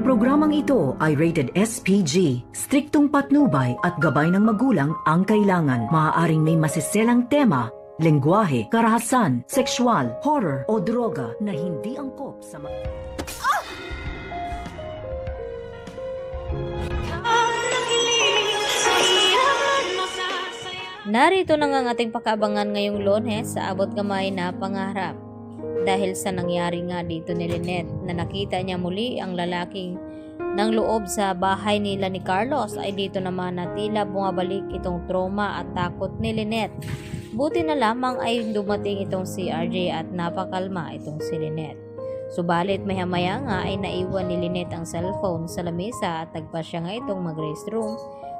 programang ito ay rated SPG. Striktong patnubay at gabay ng magulang ang kailangan. Maaaring may masiselang tema, lengguwahe, karahasan, sexual, horror o droga na hindi angkop sa Narito na nga ang ating pakaabangan ngayong Lunes sa abot kamay na pangarap. Dahil sa nangyari nga dito ni Lynette na nakita niya muli ang lalaking nang loob sa bahay nila ni Carlos, ay dito naman na tila bumabalik itong trauma at takot ni Lynette. Buti na lamang ay dumating itong si RJ at napakalma itong si Lynette. Subalit maya-maya nga ay naiwan ni Lynette ang cellphone sa lamesa at tagpa siya nga itong mag-restroom.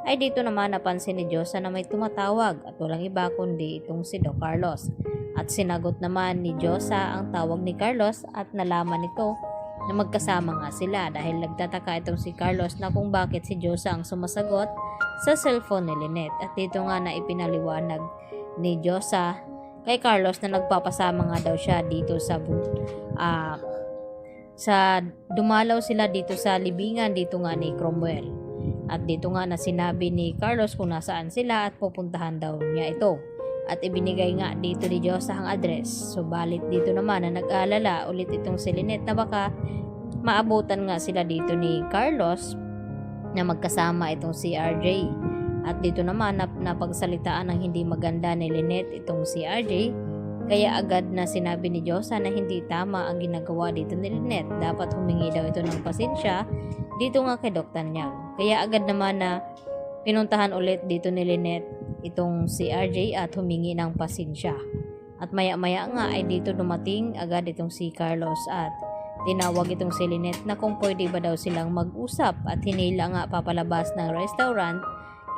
Ay dito naman napansin ni Diyosa na may tumatawag at walang iba kundi itong si Doc Carlos. At sinagot naman ni Diyosa ang tawag ni Carlos at nalaman nito na magkasama nga sila dahil nagtataka itong si Carlos na kung bakit si Diyosa ang sumasagot sa cellphone ni Lynette. At dito nga na ipinaliwanag ni Diyosa kay Carlos na nagpapasama nga daw siya dito sa dumalaw sila dito sa libingan dito nga ni Cromwell. At dito nga na sinabi ni Carlos kung nasaan sila at pupuntahan daw niya ito. At ibinigay nga dito ni Diyosa ang address. Subalit dito naman na nag-aalala ulit itong si Lynette na baka maabutan nga sila dito ni Carlos na magkasama itong si RJ. At dito naman napagsalitaan ng hindi maganda ni Lynette itong si RJ. Kaya agad na sinabi ni Diyosa na hindi tama ang ginagawa dito ni Lynette. Dapat humingi daw ito ng pasensya dito nga kay Dr. Nyang. Kaya agad naman na pinuntahan ulit dito ni Lynette itong si RJ at humingi ng pasensya. At maya-maya nga ay dito dumating agad itong si Carlos at tinawag itong si Lynette na kung pwede ba daw silang mag-usap at hinila nga papalabas ng restaurant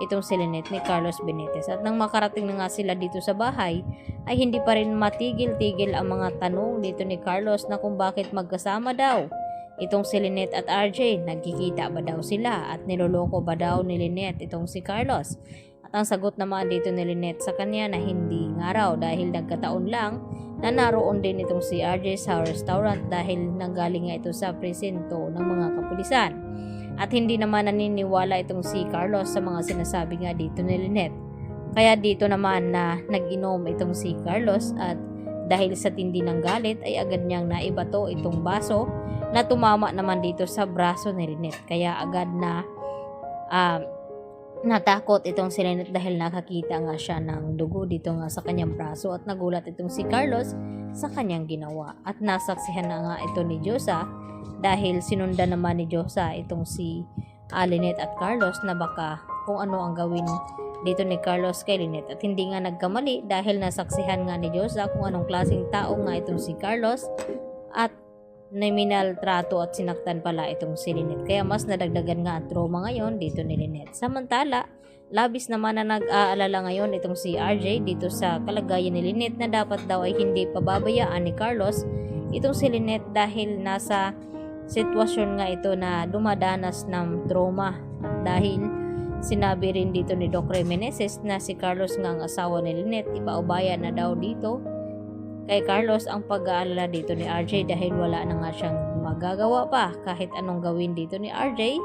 itong si Lynette ni Carlos Benitez. At nang makarating na nga sila dito sa bahay ay hindi pa rin matigil-tigil ang mga tanong dito ni Carlos na kung bakit magkasama daw itong si Lynette at RJ. Nagkikita ba daw sila at niloloko ba daw ni Lynette itong si Carlos? At ang sagot naman dito ni Lynette sa kanya na hindi nga raw dahil nagkataon lang na naroon din itong si RJ sa restaurant dahil nanggaling nga ito sa presinto ng mga kapulisan. At hindi naman naniniwala itong si Carlos sa mga sinasabi nga dito ni Lynette. Kaya dito naman na nag-inom itong si Carlos at dahil sa tindi ng galit ay agad niyang naibato itong baso na tumama naman dito sa braso ni Lynette. Kaya agad na natakot itong si Lynette dahil nakakita nga siya ng dugo dito nga sa kanyang braso at nagulat itong si Carlos sa kanyang ginawa. At nasaksihan na nga ito ni Diyosa dahil sinundan naman ni Diyosa itong si Lynette at Carlos na baka kung ano ang gawin dito ni Carlos kay Lynette. At hindi nga nagkamali dahil nasaksihan nga ni Diyosa kung anong klaseng tao nga itong si Carlos at nominal trato at sinaktan pala itong si Lynette. Kaya mas nadagdagan nga ang trauma ngayon dito ni Lynette. Samantala, labis naman na nag-aalala ngayon itong si RJ dito sa kalagayan ni Lynette na dapat daw ay hindi pababayaan ni Carlos itong si Lynette dahil nasa sitwasyon nga ito na dumadanas ng trauma. At dahil sinabi rin dito ni Doc Remeneses na si Carlos nga ang asawa ni Lynette, ipaubaya na daw dito kay Carlos ang pag-aalala dito ni RJ dahil wala na nga siyang magagawa pa kahit anong gawin dito ni RJ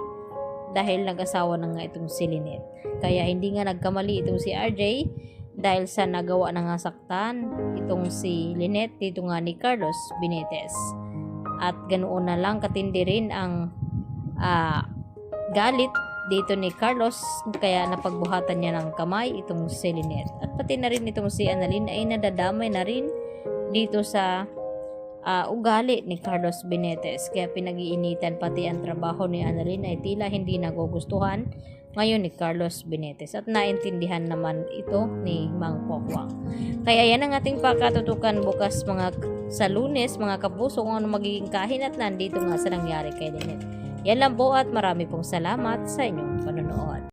dahil nag-asawa na nga itong si Lynette. Kaya hindi nga nagkamali itong si RJ dahil sa nagawa na nga saktan itong si Lynette dito nga ni Carlos Benitez. At ganoon na lang katindi rin ang galit dito ni Carlos kaya napagbuhatan niya ng kamay itong si Lynette. At pati na rin itong si Annalyn ay nadadamay na rin dito sa ugali ni Carlos Benitez. Kaya pinag-iinitan pati ang trabaho ni Annalyn ay tila hindi nagugustuhan ngayon ni Carlos Benitez. At naintindihan naman ito ni Mang Pokwang. Kaya yan ang ating pakatutukan bukas sa Lunes mga kapuso kung ano magiging kahinatnan dito nga sa nangyari kay Lynette. Yan lang po at marami pong salamat sa inyong panonood.